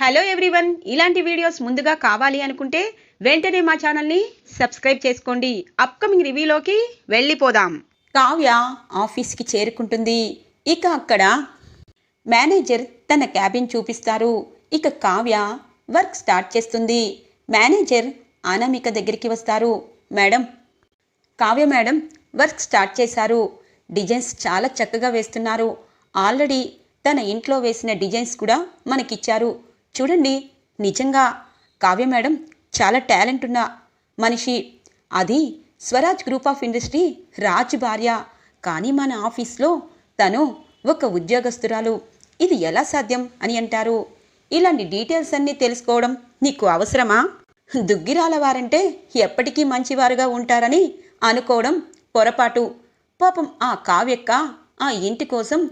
Hello everyone, ఇలాంటి videos ముందుగా కావాలి అనుకుంటే వెంటనే మా ఛానల్ని సబ్స్క్రైబ్ చేసుకోండి. అప్కమింగ్ రివ్యూలోకి వెళ్ళిపోదాం. కావ్య ఆఫీస్కి చేరుకుంటుంది. ఇక అక్కడ మేనేజర్ తన క్యాబిన్ చూపిస్తారు. ఇక కావ్య వర్క్ స్టార్ట్ చేస్తుంది. మేనేజర్ అనామిక దగ్గరికి వస్తారు. Madam, Kavya madam work start చేశారు. డిజైన్స్ చాలా చక్కగా వేస్తున్నారు. ఆల్రెడీ తన ఇంట్లో వేసిన డిజైన్స్ కూడా మనకిచ్చారు. చూడండి, నిజంగా కావ్య మేడం చాలా టాలెంట్ ఉన్న మనిషి. అది Swaraj group of industry Raj భార్య. కానీ మన ఆఫీస్లో తను ఒక ఉద్యోగస్తురాలు. ఇది ఎలా సాధ్యం అని అంటారు. ఇలాంటి డీటెయిల్స్ అన్నీ తెలుసుకోవడం నీకు అవసరమా? దుగ్గిరాల వారంటే ఎప్పటికీ మంచివారుగా ఉంటారని అనుకోవడం పొరపాటు. పాపం ఆ కావ్యక్క ఆ ఇంటి కోసం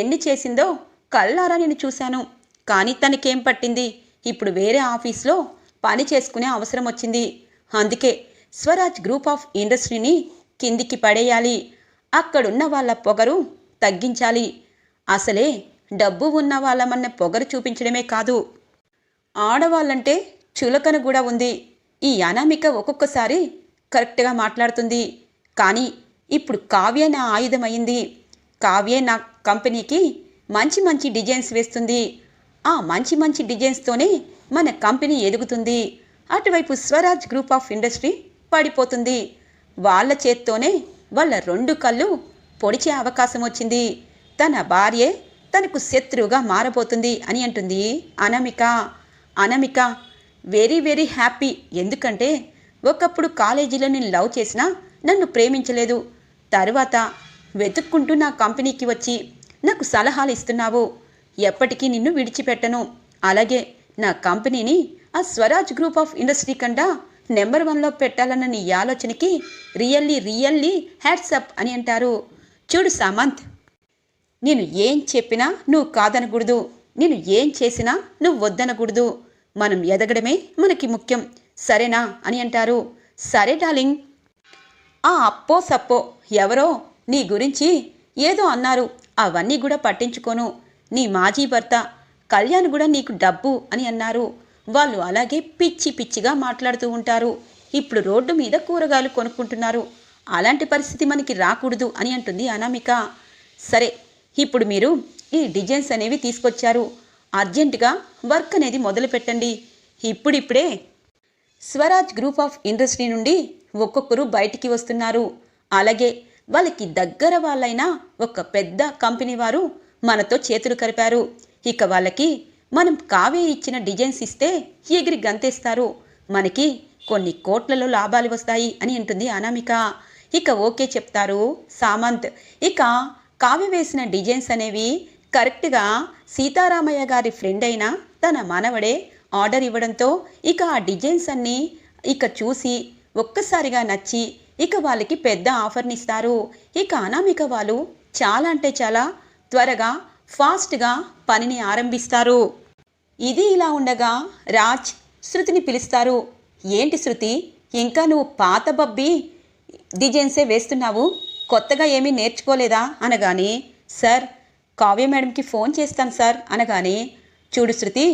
ఎన్ని చేసిందో కళ్ళారా నేను చూశాను. కానీ తనకేం పట్టింది? ఇప్పుడు వేరే ఆఫీస్లో పని చేసుకునే అవసరం వచ్చింది. అందుకే స్వరాజ్ గ్రూప్ ఆఫ్ ఇండస్ట్రీని కిందికి పడేయాలి. అక్కడున్న వాళ్ళ పొగరు తగ్గించాలి. అసలే డబ్బు ఉన్న వాళ్ళమన్న పొగరు చూపించడమే కాదు, ఆడవాళ్ళంటే చులకన కూడా ఉంది. ఈ అనామిక ఒక్కొక్కసారి కరెక్ట్గా మాట్లాడుతుంది. కానీ ఇప్పుడు కావ్య నా ఆయుధమైంది. కావ్యే నా కంపెనీకి మంచి మంచి డిజైన్స్ వేస్తుంది. ఆ మంచి మంచి డిజైన్స్తోనే మన కంపెనీ ఎదుగుతుంది. అటువైపు స్వరాజ్ గ్రూప్ ఆఫ్ ఇండస్ట్రీ పడిపోతుంది. వాళ్ళ చేత్తోనే వాళ్ళ రెండు కళ్ళు పొడిచే అవకాశం వచ్చింది. తన భార్యే తనకు శత్రువుగా మారబోతుంది అని అంటుంది Anamika. Anamika very very happy. ఎందుకంటే ఒకప్పుడు కాలేజీలో నేను లవ్ చేసినా నన్ను ప్రేమించలేదు. తరువాత వెతుక్కుంటూ నా కంపెనీకి వచ్చి నాకు సలహాలు ఇస్తున్నావు. ఎప్పటికీ నిన్ను విడిచిపెట్టను. అలాగే నా కంపెనీని ఆ స్వరాజ్ గ్రూప్ ఆఫ్ ఇండస్ట్రీ కంటే నెంబర్ 1లో పెట్టాలన్న నీ ఆలోచనకి రియల్లీ రియల్లీ హ్యాట్సప్ అని అంటారు. చూడు సామంత్, నేను ఏం చెప్పినా నువ్వు కాదనకూడదు. నేను ఏం చేసినా నువ్వు వద్దనకూడదు. మనం ఎదగడమే మనకి ముఖ్యం, సరేనా అని అంటారు. సరే డార్లింగ్. ఆ అప్పో సప్పో ఎవరో నీ గురించి ఏదో అన్నారు, అవన్నీ కూడా పట్టించుకోను. నీ మాజీ భర్త కళ్యాణ్ కూడా నీకు డబ్బు అని అన్నారు. వాళ్ళు అలాగే పిచ్చి పిచ్చిగా మాట్లాడుతూ ఉంటారు. ఇప్పుడు రోడ్డు మీద కూరగాయలు కొనుక్కుంటున్నారు. అలాంటి పరిస్థితి మనకి రాకూడదు అని అంటుంది అనామిక. సరే, ఇప్పుడు మీరు ఈ డిజైన్స్ అనేవి తీసుకొచ్చారు. అర్జెంటుగా వర్క్ అనేది మొదలు పెట్టండి. ఇప్పుడిప్పుడే స్వరాజ్ గ్రూప్ ఆఫ్ ఇండస్ట్రీ నుండి ఒక్కొక్కరు బయటికి వస్తున్నారు. అలాగే వాళ్ళకి దగ్గర వాళ్ళైన ఒక పెద్ద కంపెనీ వారు మనతో చేతులు కలిపారు. ఇక వాళ్ళకి మనం కావ్య ఇచ్చిన డిజైన్స్ ఇస్తే ఎగిరి గంతేస్తారు. మనకి కొన్ని కోట్లలో లాభాలు వస్తాయి అని అంటుంది అనామిక. ఇక ఓకే చెప్తారు సామంత్. ఇక కావ్య వేసిన డిజైన్స్ అనేవి కరెక్ట్గా సీతారామయ్య గారి ఫ్రెండ్ అయిన తన మనవడే ఆర్డర్ ఇవ్వడంతో ఇక ఆ డిజైన్స్ అన్నీ ఇక చూసి ఒక్కసారిగా నచ్చి ఇక వాళ్ళకి పెద్ద ఆఫర్ని ఇస్తారు. ఇక అనామిక వాళ్ళు చాలా అంటే చాలా త్వరగా ఫాస్ట్గా పనిని ఆరంభిస్తారు. ఇది ఇలా ఉండగా రాజ్ శృతిని పిలుస్తారు. ఏంటి శృతి, ఇంకా నువ్వు పాత బబ్బీ డిజైన్సే వేస్తున్నావు, కొత్తగా ఏమీ నేర్చుకోలేదా అనగానే, సార్ కావ్య మేడంకి ఫోన్ చేస్తాను సార్ అనగానే, చూడు శృతి,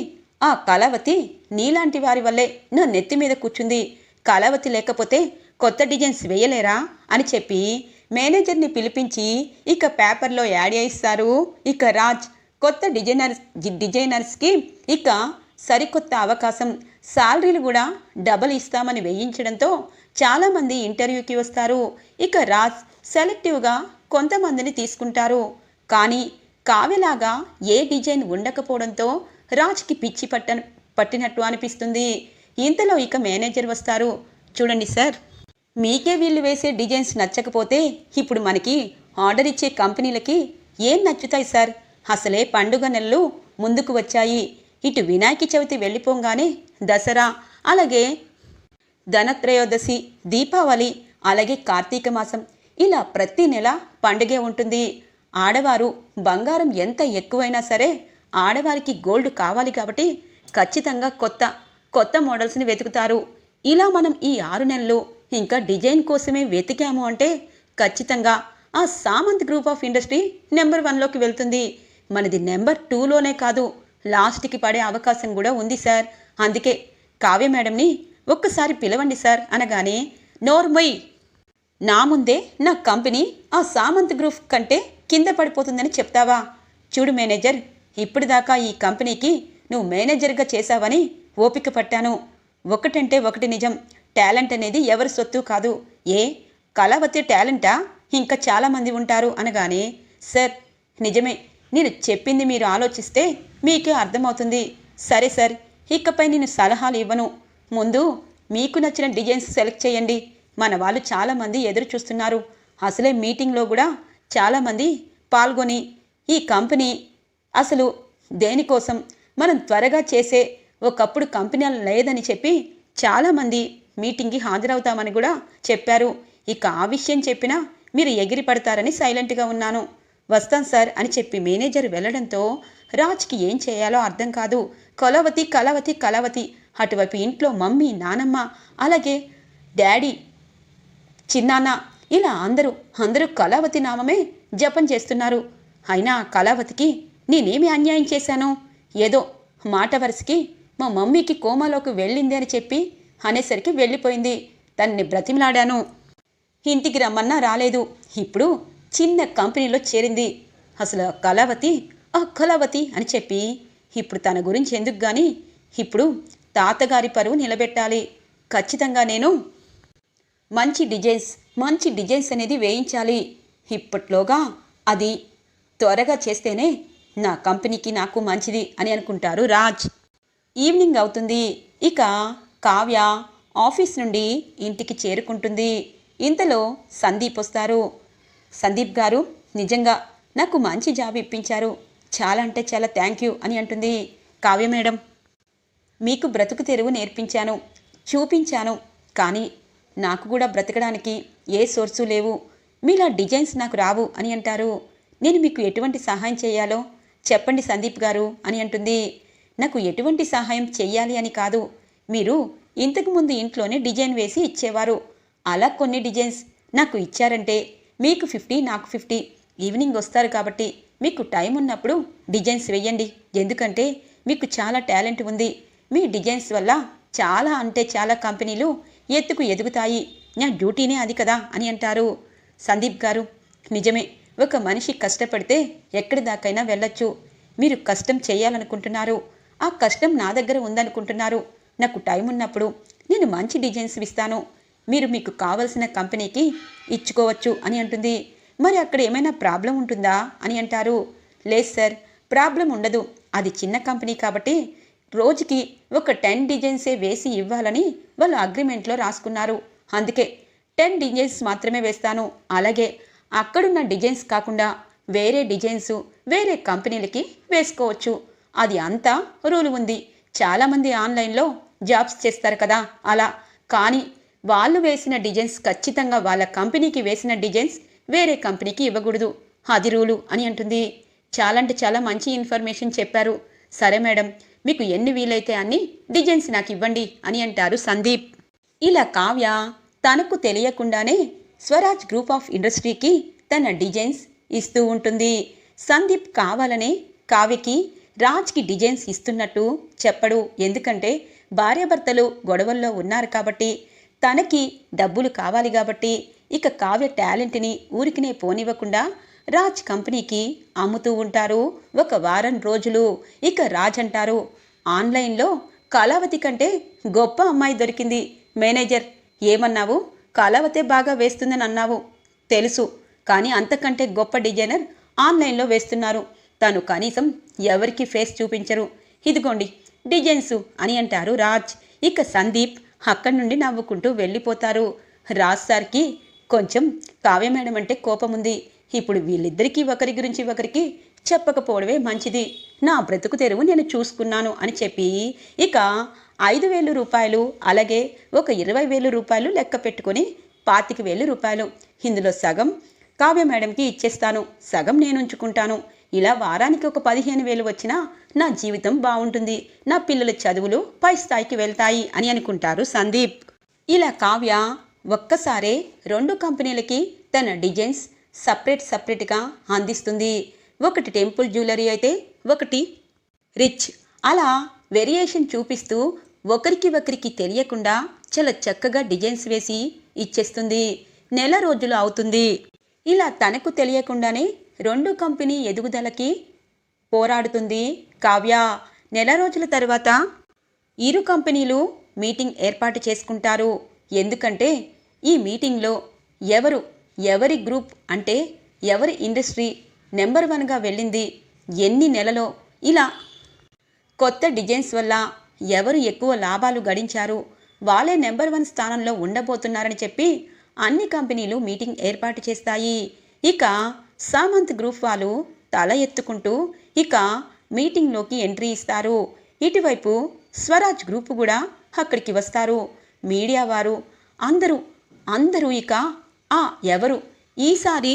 ఆ కళావతి నీలాంటి వారి వల్లే నా నెత్తి మీద కూర్చుంది. కళావతి లేకపోతే కొత్త డిజైన్స్ వేయలేరా అని చెప్పి మేనేజర్ని పిలిపించి ఇక పేపర్లో యాడ్ చేయిస్తారు. ఇక రాజ్ కొత్త డిజైనర్స్కి ఇక సరికొత్త అవకాశం, శాలరీలు కూడా డబల్ ఇస్తామని వేయించడంతో చాలామంది ఇంటర్వ్యూకి వస్తారు. ఇక రాజ్ సెలెక్టివ్గా కొంతమందిని తీసుకుంటారు. కానీ కావ్యలాగా ఏ డిజైన్ ఉండకపోవడంతో రాజ్కి పిచ్చి పట్టినట్టు అనిపిస్తుంది. ఇంతలో ఇక మేనేజర్ వస్తారు. చూడండి సార్, మీకే వీళ్ళు వేసే డిజైన్స్ నచ్చకపోతే ఇప్పుడు మనకి ఆర్డర్ ఇచ్చే కంపెనీలకి ఏం నచ్చుతాయి సార్? అసలే పండుగ నెలలు ముందుకు వచ్చాయి. ఇటు వినాయక చవితి వెళ్ళిపోగానే దసరా, అలాగే ధనత్రయోదశి, దీపావళి, అలాగే కార్తీక మాసం, ఇలా ప్రతి నెల పండుగే ఉంటుంది. ఆడవారు బంగారం ఎంత ఎక్కువైనా సరే ఆడవారికి గోల్డ్ కావాలి కాబట్టి ఖచ్చితంగా కొత్త కొత్త మోడల్స్ని వెతుకుతారు. ఇలా మనం ఈ 6 నెలలు ఇంకా డిజైన్ కోసమే వెతికాము అంటే ఖచ్చితంగా ఆ Samanth group of industry number 1లోకి వెళ్తుంది. మనది నెంబర్ 2లోనే కాదు, లాస్ట్కి పడే అవకాశం కూడా ఉంది సార్. అందుకే కావ్య మేడంని ఒక్కసారి పిలవండి సార్ అనగానే, నోర్మొయ్, నా ముందే నా కంపెనీ ఆ సామంత్ గ్రూప్ కంటే కింద పడిపోతుందని చెప్తావా? చూడు మేనేజర్, ఇప్పటిదాకా ఈ కంపెనీకి నువ్వు మేనేజర్గా చేశావని ఓపిక పట్టాను. ఒకటంటే ఒకటి నిజం, టాలెంట్ అనేది ఎవరి సొత్తు కాదు. ఏ కళావతి టాలెంటా? ఇంకా చాలామంది ఉంటారు అనగానే, సార్ నిజమే, నేను చెప్పింది మీరు ఆలోచిస్తే మీకే అర్థమవుతుంది. సరే సార్, ఇకపై నేను సలహాలు ఇవ్వను. ముందు మీకు నచ్చిన డిజైన్స్ సెలెక్ట్ చేయండి. మన వాళ్ళు చాలామంది ఎదురు చూస్తున్నారు. అసలే మీటింగ్లో కూడా చాలామంది పాల్గొని ఈ కంపెనీ అసలు దేనికోసం మనం త్వరగా చేసే ఒకప్పుడు కంపెనీ లేదని చెప్పి చాలామంది మీటింగ్కి హాజరవుతామని కూడా చెప్పారు. ఇక ఆ విషయం చెప్పినా మీరు ఎగిరి పడతారని సైలెంట్గా ఉన్నాను. వస్తాను సార్ అని చెప్పి మేనేజర్ వెళ్ళడంతో రాజ్కి ఏం చేయాలో అర్థం కాదు. కళావతి కళావతి కళావతి, అటువైపు ఇంట్లో మమ్మీ, నానమ్మ, అలాగే డాడీ, చిన్నాన్న, ఇలా అందరూ కళావతి నామమే జపం చేస్తున్నారు. అయినా కళావతికి నేనేమి అన్యాయం చేశాను? ఏదో మాట వరుసకి మా మమ్మీకి కోమాలోకి వెళ్ళింది అని చెప్పి అనేసరికి వెళ్ళిపోయింది. తన్ని బ్రతిమలాడాను. ఇంటికి రమ్మన్నా రాలేదు. ఇప్పుడు చిన్న కంపెనీలో చేరింది. అసలు కళావతి అని చెప్పి ఇప్పుడు తన గురించి ఎందుకు కానీ ఇప్పుడు తాతగారి పరువు నిలబెట్టాలి. ఖచ్చితంగా నేను మంచి డిజైన్స్ అనేది వేయించాలి. ఇప్పట్లోగా అది త్వరగా చేస్తేనే నా కంపెనీకి నాకు మంచిది అని అనుకుంటారు రాజ్. ఈవినింగ్ అవుతుంది. ఇక కావ్య ఆఫీస్ నుండి ఇంటికి చేరుకుంటుంది. ఇంతలో సందీప్ వస్తారు. సందీప్ గారు, నిజంగా నాకు మంచి జాబ్ ఇప్పించారు, చాలా అంటే చాలా థ్యాంక్ యూ అని అంటుంది. కావ్య మేడం, మీకు బ్రతుకు తెరువు నేర్పించాను, చూపించాను, కానీ నాకు కూడా బ్రతకడానికి ఏ సోర్సు లేవు. మీలా డిజైన్స్ నాకు రావు అని అంటారు. నేను మీకు ఎటువంటి సహాయం చేయాలో చెప్పండి సందీప్ గారు అని అంటుంది. నాకు ఎటువంటి సహాయం చెయ్యాలి అని కాదు, మీరు ఇంతకుముందు ఇంట్లోనే డిజైన్ వేసి ఇచ్చేవారు. అలా కొన్ని డిజైన్స్ నాకు ఇచ్చారంటే మీకు 50 నాకు 50. ఈవినింగ్ వస్తారు కాబట్టి మీకు టైం ఉన్నప్పుడు డిజైన్స్ వేయండి. ఎందుకంటే మీకు చాలా టాలెంట్ ఉంది. మీ డిజైన్స్ వల్ల చాలా అంటే చాలా కంపెనీలు ఎదుగుతాయి. నా డ్యూటీనే అది కదా అని అంటారు. సందీప్ గారు, నిజమే, ఒక మనిషి కష్టపడితే ఎక్కడి దాకైనా వెళ్ళొచ్చు. మీరు కష్టం చేయాలనుకుంటున్నారు, ఆ కష్టం నా దగ్గర ఉందనుకుంటున్నారు. నాకు టైం ఉన్నప్పుడు నేను మంచి డిజైన్స్ ఇస్తాను, మీరు మీకు కావలసిన కంపెనీకి ఇచ్చుకోవచ్చు అని అంటుంది. మరి అక్కడ ఏమైనా ప్రాబ్లం ఉంటుందా అని అంటారు. లేదు సార్, ప్రాబ్లం ఉండదు. అది చిన్న కంపెనీ కాబట్టి రోజుకి ఒక 10 డిజైన్సే వేసి ఇవ్వాలని వాళ్ళు అగ్రిమెంట్లో రాసుకున్నారు. అందుకే 10 డిజైన్స్ మాత్రమే వేస్తాను. అలాగే అక్కడున్న డిజైన్స్ కాకుండా వేరే డిజైన్స్ వేరే కంపెనీలకి వేసుకోవచ్చు. అది అంతా రూల్ ఉంది. చాలామంది ఆన్లైన్లో జాబ్స్ చేస్తారు కదా అలా. కానీ వాళ్ళు వేసిన డిజైన్స్ ఖచ్చితంగా వాళ్ళ కంపెనీకి వేసిన డిజైన్స్ వేరే కంపెనీకి ఇవ్వకూడదు. అది రూలు అని అంటుంది. చాలా అంటే చాలా మంచి ఇన్ఫర్మేషన్ చెప్పారు. సరే మేడం, మీకు ఎన్ని వీలైతే అన్ని డిజైన్స్ నాకు ఇవ్వండి అని అంటారు సందీప్. ఇలా కావ్య తనకు తెలియకుండానే స్వరాజ్ గ్రూప్ ఆఫ్ ఇండస్ట్రీకి తన డిజైన్స్ ఇస్తూ ఉంటుంది. సందీప్ కావాలనే కావ్యకి రాజ్కి డిజైన్స్ ఇస్తున్నట్టు చెప్పడు. ఎందుకంటే భార్యాభర్తలు గొడవల్లో ఉన్నారు కాబట్టి, తనకి డబ్బులు కావాలి కాబట్టి, ఇక కావ్య టాలెంట్ని ఊరికినే పోనివ్వకుండా రాజ్ కంపెనీకి అమ్ముతూ ఉంటారు. ఒక వారం రోజులు. ఇక రాజ్ అంటారు, ఆన్లైన్లో కళావతి కంటే గొప్ప అమ్మాయి దొరికింది. మేనేజర్, ఏమన్నావు? కళావతే బాగా వేస్తుందని అన్నావు, తెలుసు. కానీ అంతకంటే గొప్ప డిజైనర్ ఆన్లైన్లో వేస్తున్నారు. తను కనీసం ఎవరికి ఫేస్ చూపించరు. ఇదిగోండి డిజైన్స్ అని అంటారు రాజ్. ఇక సందీప్ అక్కడి నుండి నవ్వుకుంటూ వెళ్ళిపోతారు. రాజ్ సార్కి కొంచెం కావ్య మేడం అంటే కోపం ఉంది. ఇప్పుడు వీళ్ళిద్దరికీ ఒకరి గురించి ఒకరికి చెప్పకపోవడమే మంచిది. నా బ్రతుకు తెరువు నేను చూసుకున్నాను అని చెప్పి ఇక 5,000 రూపాయలు అలాగే ఒక 20,000 రూపాయలు లెక్క పెట్టుకొని 25,000 రూపాయలు ఇందులో సగం కావ్య మేడంకి ఇచ్చేస్తాను, సగం నేను ఉంచుకుంటాను. ఇలా వారానికి ఒక 15,000 వచ్చినా నా జీవితం బాగుంటుంది, నా పిల్లల చదువులు పై స్థాయికి వెళ్తాయి అని అనుకుంటారు సందీప్. ఇలా కావ్య ఒక్కసారే 2 కంపెనీలకి తన డిజైన్స్ సపరేట్గా అందిస్తుంది. ఒకటి టెంపుల్ జ్యువెలరీ అయితే ఒకటి రిచ్ అలా వేరియేషన్ చూపిస్తూ ఒకరికి ఒకరికి తెలియకుండా చాలా చక్కగా డిజైన్స్ వేసి ఇచ్చేస్తుంది. నెల రోజులు అవుతుంది. ఇలా తనకు తెలియకుండానే రెండు కంపెనీ ఎదుగుదలకి పోరాడుతుంది కావ్య. నెల రోజుల తర్వాత ఇరు కంపెనీలు మీటింగ్ ఏర్పాటు చేసుకుంటారు. ఎందుకంటే ఈ మీటింగ్లో ఎవరి గ్రూప్ అంటే ఎవరి ఇండస్ట్రీ నెంబర్ 1గా వెళ్ళింది, ఎన్ని నెలలో ఇలా కొత్త డిజైన్స్ వల్ల ఎవరు ఎక్కువ లాభాలు గడించారు, వాళ్ళే నెంబర్ 1 స్థానంలో ఉండబోతున్నారని చెప్పి అన్ని కంపెనీలు మీటింగ్ ఏర్పాటు చేస్తాయి. ఇక సామంత్ గ్రూప్ వాళ్ళు తల ఎత్తుకుంటూ ఇక మీటింగ్లోకి ఎంట్రీ ఇస్తారు. ఇటువైపు స్వరాజ్ గ్రూప్ కూడా అక్కడికి వస్తారు. మీడియా వారు అందరూ ఇక ఎవరు ఈసారి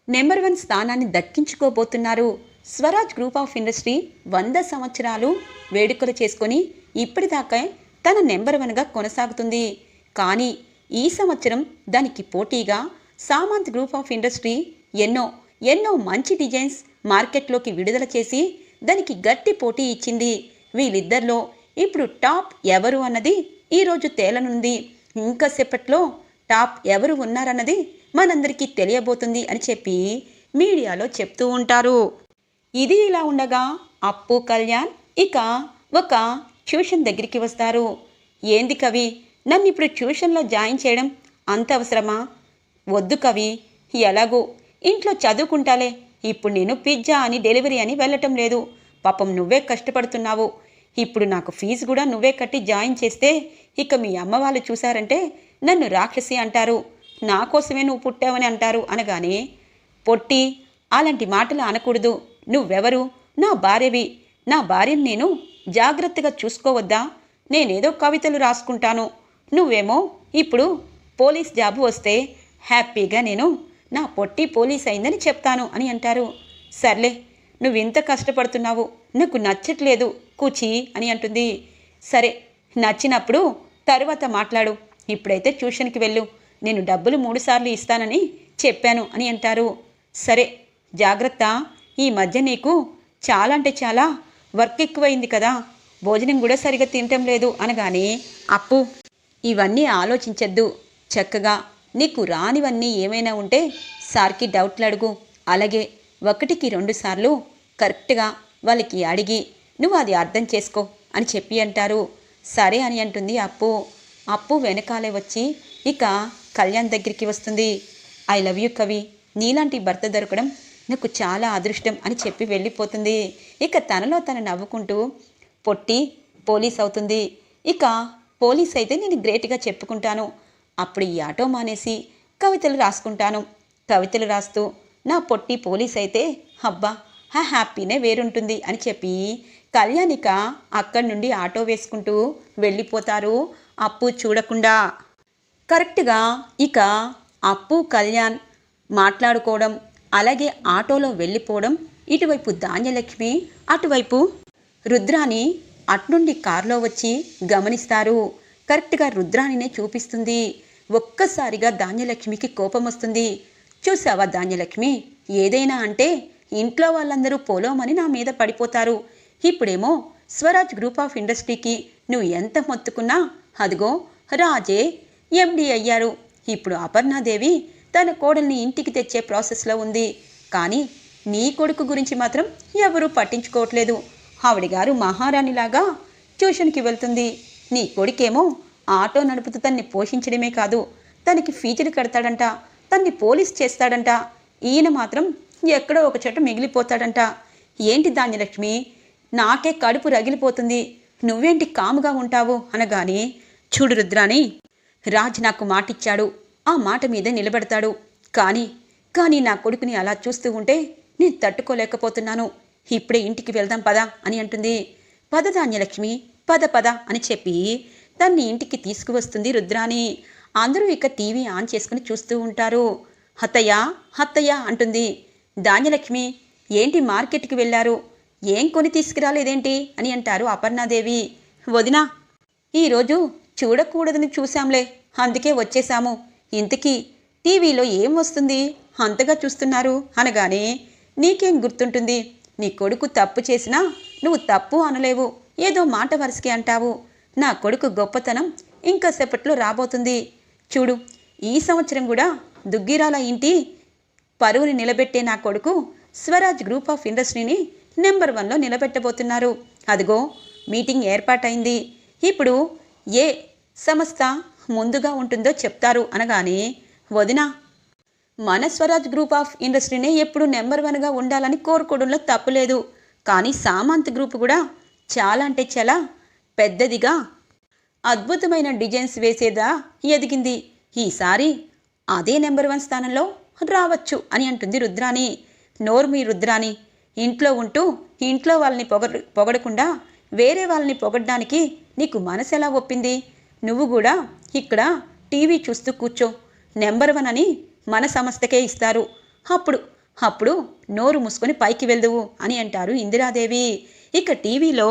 నెంబర్ 1 స్థానాన్ని దక్కించుకోబోతున్నారు. స్వరాజ్ గ్రూప్ ఆఫ్ ఇండస్ట్రీ 100 సంవత్సరాలు వేడుకలు చేసుకొని ఇప్పటిదాకా తన నెంబర్ 1గా కొనసాగుతుంది. కానీ ఈ సంవత్సరం దానికి పోటీగా సామంత్ గ్రూప్ ఆఫ్ ఇండస్ట్రీ ఎన్నో మంచి డిజైన్స్ మార్కెట్లోకి విడుదల చేసి దానికి గట్టి పోటీ ఇచ్చింది. వీళ్ళిద్దరిలో ఇప్పుడు టాప్ ఎవరు అన్నది ఈరోజు తేలనుంది. ఇంకా సేపట్లో టాప్ ఎవరు ఉన్నారన్నది మనందరికీ తెలియబోతుంది అని చెప్పి మీడియాలో చెప్తూ ఉంటారు. ఇది ఇలా ఉండగా అప్పు, కళ్యాణ్ ఇక ఒక ట్యూషన్ దగ్గరికి వస్తారు. ఏంది కవి, నన్ను ఇప్పుడు ట్యూషన్లో జాయిన్ చేయడం అంత అవసరమా? వద్దు కవి, ఎలాగో ఇంట్లో చదువుకుంటాలే. ఇప్పుడు నేను పిజ్జా అని డెలివరీ అని వెళ్ళటం లేదు. పాపం నువ్వే కష్టపడుతున్నావు. ఇప్పుడు నాకు ఫీజు కూడా నువ్వే కట్టి జాయిన్ చేస్తే ఇక మీ అమ్మ వాళ్ళు చూశారంటే నన్ను రాక్షసి అంటారు, నా కోసమే నువ్వు పుట్టావని అంటారు అనగానే, పొట్టి అలాంటి మాటలు అనకూడదు. నువ్వెవరు? నా భార్యవి. నా భార్యను నేను జాగ్రత్తగా చూసుకోవద్దా? నేనేదో కవితలు రాసుకుంటాను, నువ్వేమో ఇప్పుడు పోలీస్ జాబు వస్తే హ్యాపీగా నేను నా పొట్టి పోలీస్ అయిందని చెప్తాను అని అంటారు. సర్లే, నువ్వింత కష్టపడుతున్నావు, నాకు నచ్చట్లేదు కూచి అని అంటుంది. సరే, నచ్చినప్పుడు తరువాత మాట్లాడు, ఇప్పుడైతే ట్యూషన్కి వెళ్ళు, నేను డబ్బులు 3 సార్లు ఇస్తానని చెప్పాను అని అంటారు. సరే, జాగ్రత్త. ఈ మధ్య నీకు చాలా అంటే చాలా వర్క్ ఎక్కువైంది కదా, భోజనం కూడా సరిగా తినటం లేదు అనగానే, అప్పు ఇవన్నీ ఆలోచించద్దు, చక్కగా నీకు రానివన్నీ ఏమైనా ఉంటే సార్కి డౌట్లు అడుగు, అలాగే 1కి 2 సార్లు కరెక్ట్గా వాళ్ళకి అడిగి నువ్వు అది అర్థం చేసుకో అని చెప్పి అంటారు. సరే అని అంటుంది అప్పు వెనకాలే వచ్చి ఇక కళ్యాణ్ దగ్గరికి వస్తుంది. ఐ లవ్ యూ కవి, నీలాంటి భర్త దొరకడం నాకు చాలా అదృష్టం అని చెప్పి వెళ్ళిపోతుంది. ఇక తనలో తను నవ్వుకుంటూ పొట్టి పోలీస్ అవుతుంది. ఇక పోలీస్ అయితే నేను గ్రేట్గా చెప్పుకుంటాను, అప్పుడు ఈ ఆటో మానేసి కవితలు రాసుకుంటాను. కవితలు రాస్తూ నా పొట్టి పోలీస్ అయితే అబ్బా హ్యాపీనే వేరుంటుంది అని చెప్పి కళ్యాణిక అక్కడి నుండి ఆటో వేసుకుంటూ వెళ్ళిపోతారు. అప్పు చూడకుండా. కరెక్ట్గా ఇక అప్పు, కళ్యాణ్ మాట్లాడుకోవడం, అలాగే ఆటోలో వెళ్ళిపోవడం, ఇటువైపు ధాన్యలక్ష్మి అటువైపు రుద్రాని అట్నుండి కారులో వచ్చి గమనిస్తారు. కరెక్ట్గా రుద్రానినే చూపిస్తుంది. ఒక్కసారిగా ధాన్యలక్ష్మికి కోపం వస్తుంది. చూసావా ధాన్యలక్ష్మి, ఏదైనా అంటే ఇంట్లో వాళ్ళందరూ పోలోమని నా మీద పడిపోతారు. ఇప్పుడేమో స్వరాజ్ గ్రూప్ ఆఫ్ ఇండస్ట్రీకి నువ్వు ఎంత మొత్తుకున్నా అదిగో రాజే ఎండి అయ్యారు. ఇప్పుడు అపర్ణాదేవి తన కోడల్ని ఇంటికి తెచ్చే ప్రాసెస్లో ఉంది. కానీ నీ కొడుకు గురించి మాత్రం ఎవరూ పట్టించుకోవట్లేదు. ఆవిడగారు మహారాణిలాగా ట్యూషన్కి వెళ్తుంది. నీ కొడుకేమో ఆటో నడుపుతూ తన్ని పోషించడమే కాదు, తనకి ఫీజులు కడతాడంట, తన్ని పోలీస్ చేస్తాడంట. ఈయన మాత్రం ఎక్కడో ఒక చోట మిగిలిపోతాడంట. ఏంటి ధాన్యలక్ష్మి, నాకే కడుపు రగిలిపోతుంది, నువ్వేంటి కాముగా ఉంటావు అనగానే, చూడు రుద్రాని, రాజ్ నాకు మాటిచ్చాడు, ఆ మాట మీదే నిలబెడతాడు. కానీ నా కొడుకుని అలా చూస్తూ ఉంటే నేను తట్టుకోలేకపోతున్నాను. ఇప్పుడే ఇంటికి వెళ్దాం పద అని అంటుంది. పద ధాన్యలక్ష్మి, పద అని చెప్పి తన్ని ఇంటికి తీసుకువస్తుంది రుద్రాని. అందరూ ఇక టీవీ ఆన్ చేసుకుని చూస్తూ ఉంటారు. హత్తయ్య అంటుంది. ధాన్యలక్ష్మి, ఏంటి మార్కెట్కి వెళ్ళారు, ఏం కొని తీసుకురాలేదేంటి అని అంటారు అపర్ణాదేవి. వదినా, ఈరోజు చూడకూడదని చూశాంలే, అందుకే వచ్చేశాము. ఇంతకీ టీవీలో ఏం వస్తుంది అంతగా చూస్తున్నారు అనగానే, నీకేం గుర్తుంటుంది, నీ కొడుకు తప్పు చేసినా నువ్వు తప్పు అనలేవు, ఏదో మాట వరుసకి అంటావు. నా కొడుకు గొప్పతనం ఇంకా సేపట్లో రాబోతుంది. చూడు, ఈ సంవత్సరం కూడా దుగ్గిరాల ఇంటి పరువుని నిలబెట్టే నా కొడుకు స్వరాజ్ గ్రూప్ ఆఫ్ ఇండస్ట్రీని నెంబర్ 1లో నిలబెట్టబోతున్నారు. అదిగో మీటింగ్ ఏర్పాటైంది. ఇప్పుడు ఏ సంస్థ ముందుగా ఉంటుందో చెప్తారు అనగానే, వదినా, మన స్వరాజ్ గ్రూప్ ఆఫ్ ఇండస్ట్రీనే ఎప్పుడు నెంబర్ 1గా ఉండాలని కోరుకోవడంలో తప్పులేదు. కానీ సామంత్ గ్రూప్ కూడా చాలా అంటే చాలా పెద్దదిగా అద్భుతమైన డిజైన్స్ వేసేదా ఎదిగింది. ఈసారి అదే నెంబర్ 1 స్థానంలో రావచ్చు అని అంటుంది రుద్రాణి. నోర్మి రుద్రాణి, ఇంట్లో ఉంటూ ఇంట్లో వాళ్ళని పొగడకుండా వేరే వాళ్ళని పొగడడానికి నీకు మనసు ఎలా ఒప్పింది? నువ్వు కూడా ఇక్కడ టీవీ చూస్తూ కూర్చో. నెంబర్ 1 అని మన సంస్థకే ఇస్తారు. అప్పుడు నోరు మూసుకొని పైకి వెళ్దువు అని అంటారు ఇందిరాదేవి. ఇక టీవీలో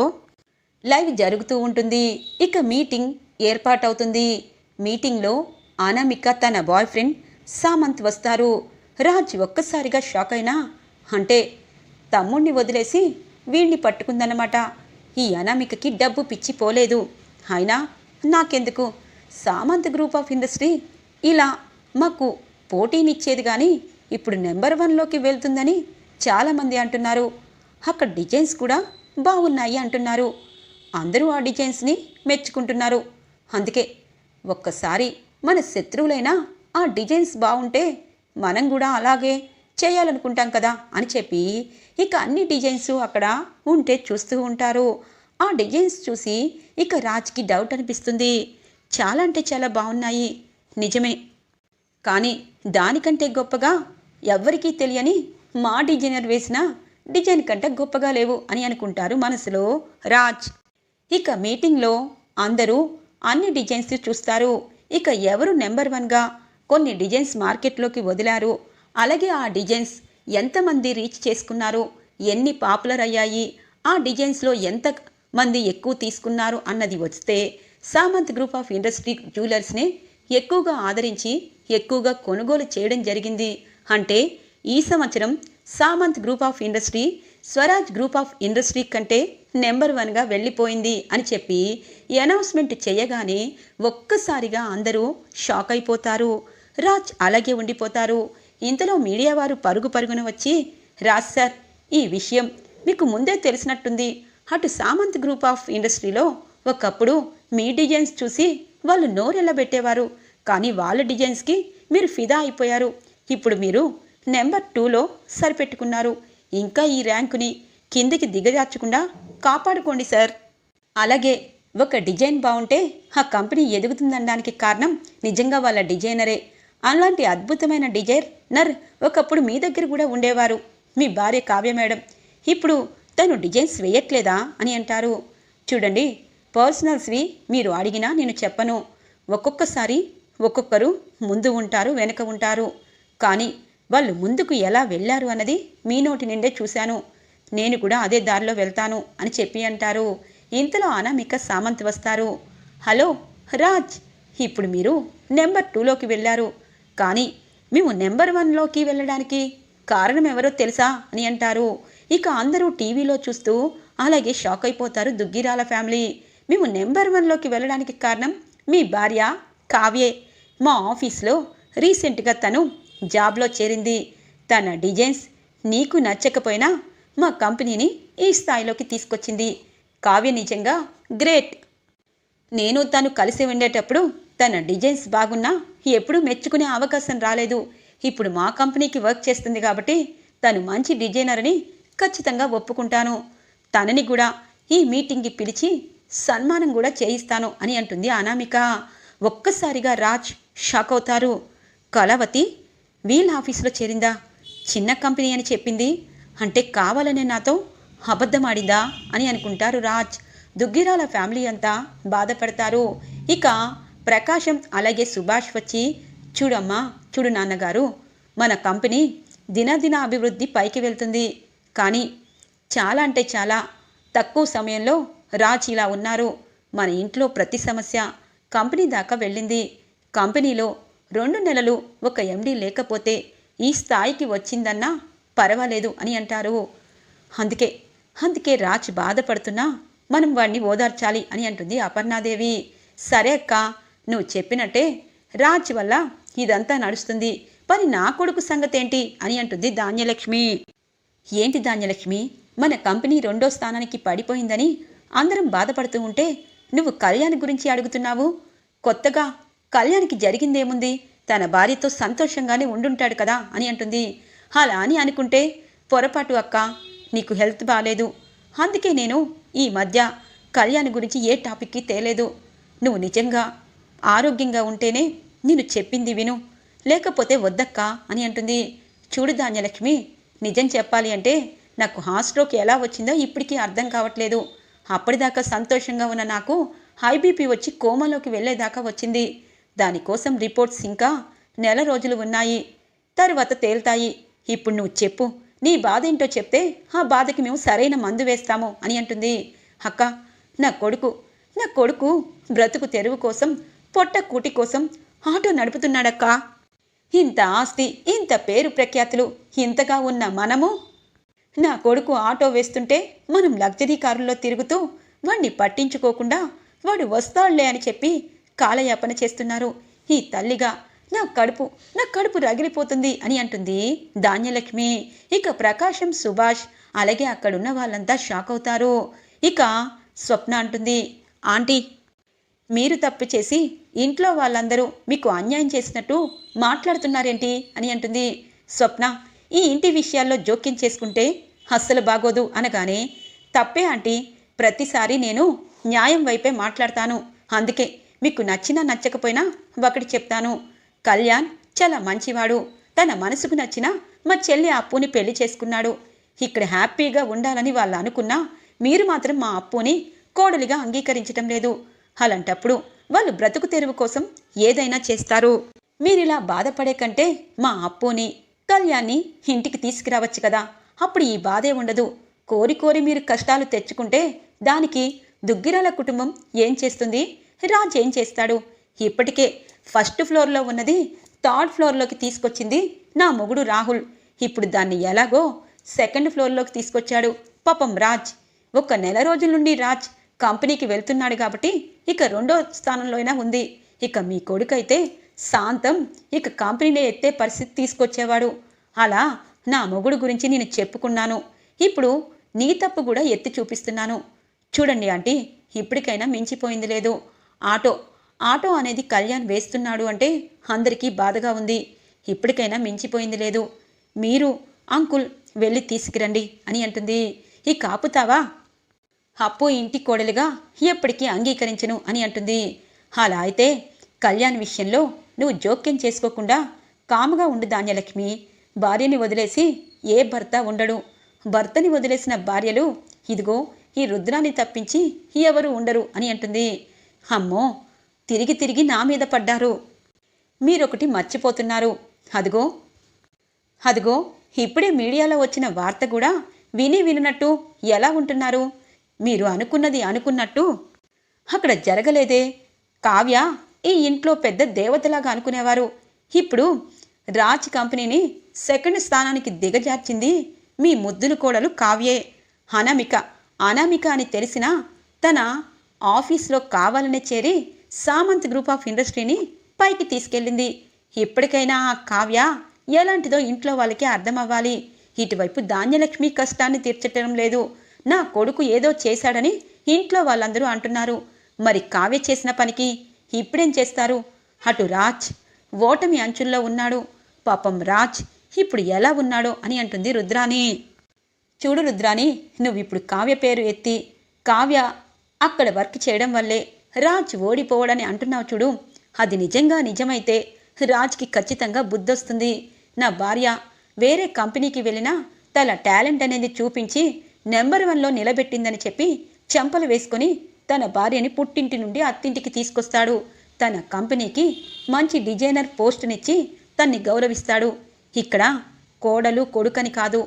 లైవ్ జరుగుతూ ఉంటుంది. ఇక మీటింగ్ ఏర్పాటవుతుంది. మీటింగ్లో అనామిక తన బాయ్ ఫ్రెండ్ సామంత్ వస్తారు. రాజ్ ఒక్కసారిగా షాక్ అయినా, అంటే తమ్ముణ్ణి వదిలేసి వీణ్ణి పట్టుకుందన్నమాట. ఈ అనామికకి డబ్బు పిచ్చి పోలేదు. అయినా నాకెందుకు, సామంత్ గ్రూప్ ఆఫ్ ఇండస్ట్రీ ఇలా మాకు పోటీనిచ్చేది కానీ ఇప్పుడు నెంబర్ 1లోకి వెళ్తుందని చాలామంది అంటున్నారు. అక్కడ డిజైన్స్ కూడా బాగున్నాయి అంటున్నారు. అందరూ ఆ డిజైన్స్ని మెచ్చుకుంటున్నారు. అందుకే ఒక్కసారి మన శత్రువులైనా ఆ డిజైన్స్ బాగుంటే మనం కూడా అలాగే చేయాలనుకుంటాం కదా అని చెప్పి ఇక అన్ని డిజైన్స్ అక్కడ ఉంటే చూస్తూ ఉంటారు. ఆ డిజైన్స్ చూసి ఇక రాజ్కి డౌట్ అనిపిస్తుంది. చాలా అంటే చాలా బాగున్నాయి, నిజమే. కానీ దానికంటే గొప్పగా ఎవ్వరికీ తెలియని మా డిజైనర్ వేసిన డిజైన్ కంటే గొప్పగా లేవు అని అనుకుంటారు మనసులో రాజ్. ఇక మీటింగ్లో అందరూ అన్ని డిజైన్స్ చూస్తారు. ఇక ఎవరు నెంబర్ 1గా కొన్ని డిజైన్స్ మార్కెట్లోకి వదిలారు, అలాగే ఆ డిజైన్స్ ఎంతమంది రీచ్ చేసుకున్నారు, ఎన్ని పాపులర్ అయ్యాయి, ఆ డిజైన్స్లో ఎంత మంది ఎక్కువ తీసుకున్నారు అన్నది వస్తే సామంత్ గ్రూప్ ఆఫ్ ఇండస్ట్రీ జ్యువెలర్స్ని ఎక్కువగా ఆదరించి ఎక్కువగా కొనుగోలు చేయడం జరిగింది. అంటే ఈ సంవత్సరం Samanth group of industry Swaraj group of industry కంటే నెంబర్ 1గా వెళ్ళిపోయింది అని చెప్పి అనౌన్స్మెంట్ చేయగానే ఒక్కసారిగా అందరూ షాక్ అయిపోతారు. రాజ్ అలాగే ఉండిపోతారు. ఇంతలో మీడియా వారు పరుగున వచ్చి, రాజ్ సార్, ఈ విషయం మీకు ముందే తెలిసినట్టుంది. అటు సామంత్ గ్రూప్ ఆఫ్ ఇండస్ట్రీలో ఒకప్పుడు మీ డిజైన్స్ చూసి వాళ్ళు నోరెళ్ళబెట్టేవారు. కానీ వాళ్ళ డిజైన్స్కి మీరు ఫిదా అయిపోయారు. ఇప్పుడు మీరు నెంబర్ 2లో సరిపెట్టుకున్నారు. ఇంకా ఈ ర్యాంకుని కిందికి దిగజార్చకుండా కాపాడుకోండి సార్. అలాగే ఒక డిజైన్ బాగుంటే ఆ కంపెనీ ఎదుగుతుందనడానికి కారణం నిజంగా వాళ్ళ డిజైనరే. అలాంటి అద్భుతమైన డిజైనర్ ఒకప్పుడు మీ దగ్గర కూడా ఉండేవారు, మీ భార్య కావ్య మేడం. ఇప్పుడు తను డిజైన్స్ వేయట్లేదా అని అంటారు. చూడండి, పర్సనల్స్వి మీరు అడిగినా నేను చెప్పను. ఒక్కొక్కసారి ఒక్కొక్కరు ముందు ఉంటారు, వెనక ఉంటారు. కానీ వాళ్ళు ముందుకు ఎలా వెళ్ళారు అన్నది మీ నోటి నిండే చూశాను. నేను కూడా అదే దారిలో వెళ్తాను అని చెప్పి అంటారు. ఇంతలో అనామిక సామంత్ వస్తారు. హలో రాజ్, ఇప్పుడు మీరు నెంబర్ 2లోకి వెళ్ళారు. కానీ మేము నెంబర్ 1లోకి వెళ్ళడానికి కారణం ఎవరో తెలుసా అని అంటారు. ఇక అందరూ టీవీలో చూస్తూ అలాగే షాక్ అయిపోతారు దుగ్గిరాల ఫ్యామిలీ. మేము నెంబర్ 1లోకి వెళ్ళడానికి కారణం మీ భార్య కావ్యే. మా ఆఫీస్లో రీసెంట్గా తను జాబ్లో చేరింది. తన డిజైన్స్ నీకు నచ్చకపోయినా మా కంపెనీని ఈ స్థాయిలోకి తీసుకొచ్చింది. కావ్య నిజంగా గ్రేట్. నేను తను కలిసి ఉండేటప్పుడు తన డిజైన్స్ బాగున్నా ఎప్పుడూ మెచ్చుకునే అవకాశం రాలేదు. ఇప్పుడు మా కంపెనీకి వర్క్ చేస్తుంది కాబట్టి తను మంచి డిజైనర్ అని ఖచ్చితంగా ఒప్పుకుంటాను. తనని కూడా ఈ మీటింగ్కి పిలిచి సన్మానం కూడా చేయిస్తాను అని అంటుంది అనామిక. ఒక్కసారిగా రాజ్ షాక్ అవుతారు. కళావతి వీళ్ళ ఆఫీసులో చేరిందా? చిన్న కంపెనీ అని చెప్పింది, అంటే కావాలనే నాతో అబద్ధమాడిందా అని అనుకుంటారు రాజ్. దుగ్గిరాల ఫ్యామిలీ అంతా బాధపడతారు. ఇక ప్రకాశం అలాగే సుభాష్ వచ్చి, చూడమ్మా, చూడు నాన్నగారు, మన కంపెనీ దినదిన అభివృద్ధి పైకి వెళ్తుంది. కానీ చాలా అంటే చాలా తక్కువ సమయంలో రాజ్ ఇలా ఉన్నారు. మన ఇంట్లో ప్రతి సమస్య కంపెనీ దాకా వెళ్ళింది. కంపెనీలో 2 నెలలు ఒక ఎండీ లేకపోతే ఈ స్థాయికి వచ్చిందన్నా పర్వాలేదు అని అంటారు. అందుకే అందుకే రాజ్ బాధపడుతున్నా మనం వాడిని ఓదార్చాలి అని అంటుంది అపర్ణాదేవి. సరే అక్క, నువ్వు చెప్పినట్టే రాజ్ వల్ల ఇదంతా నడుస్తుంది, మరి నా కొడుకు సంగతేంటి అని అంటుంది ధాన్యలక్ష్మి. ఏంటి ధాన్యలక్ష్మి, మన కంపెనీ 2వ స్థానానికి పడిపోయిందని అందరం బాధపడుతూ ఉంటే నువ్వు కళ్యాణ్ గురించి అడుగుతున్నావు? కొత్తగా కళ్యాణ్కి జరిగిందేముంది, తన భార్యతో సంతోషంగానే ఉండుంటాడు కదా అని అంటుంది. అలా అని అనుకుంటే పొరపాటు అక్క, నీకు హెల్త్ బాగాలేదు, అందుకే నేను ఈ మధ్య కళ్యాణ్ గురించి ఏ టాపిక్కి తేలేదు. నువ్వు నిజంగా ఆరోగ్యంగా ఉంటేనే నేను చెప్పింది విను, లేకపోతే వద్దక్క అని అంటుంది. చూడు ధాన్యలక్ష్మి, నిజం చెప్పాలి అంటే నాకు హార్ట్ స్ట్రోక్ ఎలా వచ్చిందో ఇప్పటికీ అర్థం కావట్లేదు. అప్పటిదాకా సంతోషంగా ఉన్న నాకు హై బీపీ వచ్చి కోమాలోకి వెళ్ళేదాకా వచ్చింది. దానికోసం రిపోర్ట్స్ ఇంకా నెల రోజులు ఉన్నాయి, తర్వాత తేల్తాయి. ఇప్పుడు నువ్వు చెప్పు, నీ బాధ ఏంటో చెప్తే ఆ బాధకి మేము సరైన మందు వేస్తాము అని అంటుంది. అక్క, నా కొడుకు బ్రతుకు తెరువు కోసం, పొట్ట కూటి కోసం ఆటో నడుపుతున్నాడక్కా. ఇంత ఆస్తి, ఇంత పేరు ప్రఖ్యాతులు ఇంతగా ఉన్న మనము, నా కొడుకు ఆటో వేస్తుంటే మనం లగ్జరీ కారుల్లో తిరుగుతూ వాణ్ణి పట్టించుకోకుండా వాడు వస్తాడులే అని చెప్పి కాలయాపన చేస్తున్నారు. ఈ తల్లిగా నా కడుపు రగిలిపోతుంది అని అంటుంది ధాన్యలక్ష్మి. ఇక ప్రకాశం, సుభాష్ అలాగే అక్కడున్న వాళ్ళంతా షాక్ అవుతారు. ఇక స్వప్న అంటుంది, ఆంటీ, మీరు తప్పు చేసి ఇంట్లో వాళ్ళందరూ మీకు అన్యాయం చేసినట్టు మాట్లాడుతున్నారేంటి అని అంటుంది. స్వప్న, ఈ ఇంటి విషయాల్లో జోక్యం చేసుకుంటే అస్సలు బాగోదు అనగానే, తప్పే ఆంటీ, ప్రతిసారి నేను న్యాయం వైపే మాట్లాడతాను, అందుకే మీకు నచ్చినా నచ్చకపోయినా ఒకటి చెప్తాను, కళ్యాణ్ చాలా మంచివాడు, తన మనసుకు నచ్చిన మా చెల్లి అప్పుని పెళ్లి చేసుకున్నాడు. ఇక్కడ హ్యాపీగా ఉండాలని వాళ్ళు అనుకున్నా మీరు మాత్రం మా అప్పుని కోడలిగా అంగీకరించటం లేదు. అలాంటప్పుడు వాళ్ళు బ్రతుకు తెరువు కోసం ఏదైనా చేస్తారు. మీరిలా బాధపడే కంటే మా అప్పుని, కళ్యాణ్ని ఇంటికి తీసుకురావచ్చు కదా, అప్పుడు ఈ బాధే ఉండదు. కోరి మీరు కష్టాలు తెచ్చుకుంటే దానికి దుగ్గిరాల కుటుంబం ఏం చేస్తుంది, రాజ్ ఏం చేస్తాడు? ఇప్పటికే ఫస్ట్ ఫ్లోర్లో ఉన్నది 3rd ఫ్లోర్లోకి తీసుకొచ్చింది నా మొగుడు రాహుల్. ఇప్పుడు దాన్ని ఎలాగో 2nd ఫ్లోర్లోకి తీసుకొచ్చాడు పాపం రాజ్. 1 నెల రోజుల నుండి రాజ్ కంపెనీకి వెళ్తున్నాడు కాబట్టి ఇక 2వ స్థానంలో అయినా ఉంది. ఇక మీ కొడుకైతే శాంతం ఇక కంపెనీనే ఎత్తే పరిస్థితి తీసుకొచ్చేవాడు. అలా నా మొగుడు గురించి నేను చెప్పుకున్నాను, ఇప్పుడు నీ తప్పు కూడా ఎత్తి చూపిస్తున్నాను. చూడండి ఆంటీ, ఇప్పటికైనా మించిపోయింది లేదు. ఆటో అనేది కళ్యాణ్ వేస్తున్నాడు అంటే అందరికీ బాధగా ఉంది. ఇప్పటికైనా మించిపోయింది లేదు. మీరు అంకుల్ వెళ్ళి తీసుకురండి అని అంటుంది. ఈ కాపుతావా, అప్పు ఇంటి కోడలుగా ఎప్పటికీ అంగీకరించను అని అంటుంది. అలా అయితే కళ్యాణ్ విషయంలో నువ్వు జోక్యం చేసుకోకుండా కాముగా ఉండు ధాన్యలక్ష్మి. భార్యని వదిలేసి ఏ భర్త ఉండడు. భర్తని వదిలేసిన భార్యలు ఇదిగో ఈ రుద్రాన్ని తప్పించి ఎవరు ఉండరు అని అంటుంది. అమ్మో, తిరిగి నా మీద పడ్డారు. మీరొకటి మర్చిపోతున్నారు. అదిగో ఇప్పుడే మీడియాలో వచ్చిన వార్త కూడా వినట్టు ఎలా ఉంటున్నారు? మీరు అనుకున్నది అనుకున్నట్టు అక్కడ జరగలేదే. కావ్య ఈ ఇంట్లో పెద్ద దేవతలాగా అనుకునేవారు. ఇప్పుడు రాజ్ కంపెనీని 2nd స్థానానికి దిగజార్చింది మీ ముద్దుల కోడలు కావ్యే. అనామిక అని తెలిసినా తన ఆఫీస్లో కావాలనే చేరి సామంత్ గ్రూప్ ఆఫ్ ఇండస్ట్రీని పైకి తీసుకెళ్ళింది. ఇప్పటికైనా ఆ కావ్య ఎలాంటిదో ఇంట్లో వాళ్ళకి అర్థమవ్వాలి. ఇటువైపు ధాన్యలక్ష్మి కష్టాన్ని తీర్చటం లేదు, నా కొడుకు ఏదో చేశాడని ఇంట్లో వాళ్ళందరూ అంటున్నారు. మరి కావ్య చేసిన పనికి ఇప్పుడేం చేస్తారు? అటు రాజ్ ఓటమి అంచుల్లో ఉన్నాడు. పాపం రాజ్ ఇప్పుడు ఎలా ఉన్నాడో అని అంటుంది రుద్రాణి. చూడు రుద్రాణి, నువ్విప్పుడు కావ్య పేరు ఎత్తి కావ్య అక్కడ వర్క్ చేయడం వల్లే రాజ్ ఓడిపోవడని అంటున్నావు చూడు, అది నిజమైతే రాజ్కి ఖచ్చితంగా బుద్ధొస్తుంది. నా భార్య వేరే కంపెనీకి వెళ్ళినా తన టాలెంట్ అనేది చూపించి నెంబర్ 1లో నిలబెట్టిందని చెప్పి చెంపలు వేసుకొని తన భార్యని పుట్టింటి నుండి అత్తింటికి తీసుకొస్తాడు. తన కంపెనీకి మంచి డిజైనర్ పోస్టునిచ్చి తన్ని గౌరవిస్తాడు. ఇక్కడ కోడలు కొడుకని కాదు,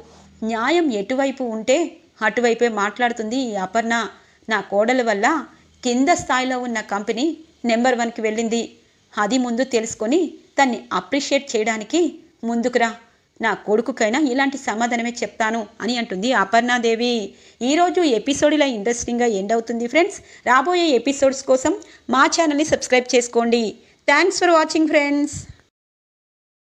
న్యాయం ఎటువైపు ఉంటే అటువైపే మాట్లాడుతుంది ఈ అపర్ణ. నా కోడల వల్ల కింద స్థాయిలో ఉన్న కంపెనీ నెంబర్ 1కి వెళ్ళింది. అది ముందు తెలుసుకొని తన్ని అప్రిషియేట్ చేయడానికి ముందుకురా. నా కొడుకుకైనా ఇలాంటి సమాధానమే చెప్తాను అని అంటుంది అపర్ణాదేవి. ఈరోజు ఎపిసోడ్ ఇలా ఇంట్రెస్టింగ్గా ఎండ్ అవుతుంది ఫ్రెండ్స్. రాబోయే ఎపిసోడ్స్ కోసం మా ఛానల్ని సబ్స్క్రైబ్ చేసుకోండి. Thanks for watching friends.